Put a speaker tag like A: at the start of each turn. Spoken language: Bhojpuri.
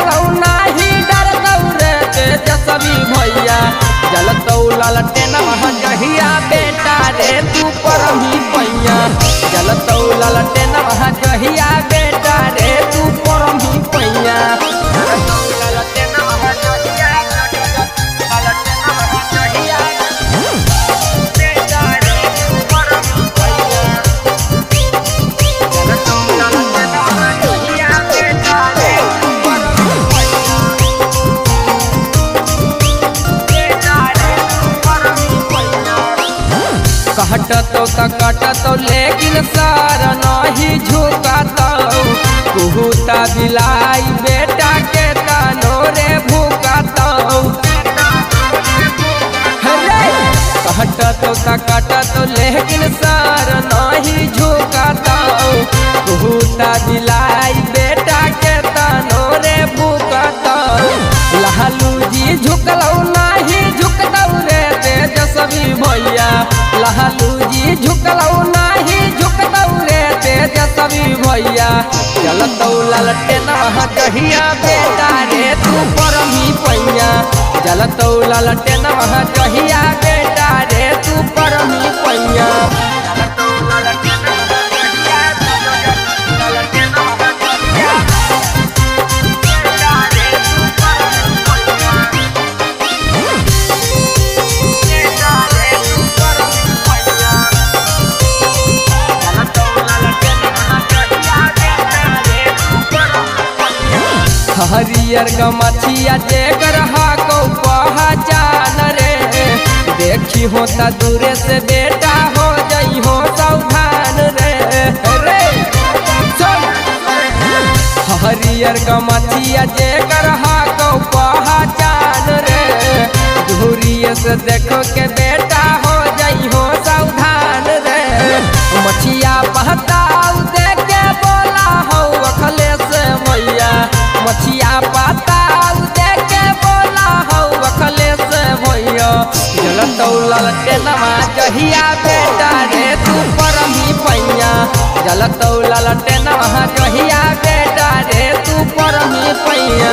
A: झुकलौ नाही डरतौ रे तेजस्वी भैया जलतौ ललटेनवा जहिया बेटा रे तू परमी पैया जलतौ ललटेनवा जहिया बेटा रे तू परमी पैया कहटतो त कटतो लेकिन सर नहीं झुकतौ कुहुता बिलाई बेटा के तनो रे भूकतौ कहटतो त कटतो लेकिन सर नहीं झुकतौ कुहुता बिलाई बेटा के तनो रे भूकतौ लालू जी झुकलौ नहीं झुकतौ रे तेजस्वी भैया लालू जी झुकलौ नाही झुकतौ रे तेजस्वी भैया जलतौ ललटेनवा जहिया बेटा रे तू परमी पैया जलतौ ललटेनवा जहिया बेटा रे तू परमी पैया हरियर गमछिया जेकर हाको पहचान रे देखी हो त दूरे से बेटा हो जई हो सावधान रे रे हरियर गमछिया जेकर हाको पहचान रे दूरिये से देखो के बेटा हो जई हो सावधान रे मछिया पहताऊ देख के बोला हो अखले से भैया मछिया पाताऊ देख के बोला हो अखले से भैया जलतौ ललटेनवा जहिया बेटा रे तू परमी पैया जलतौ ललटेनवा जहिया बेटा रे तू परमी पैया।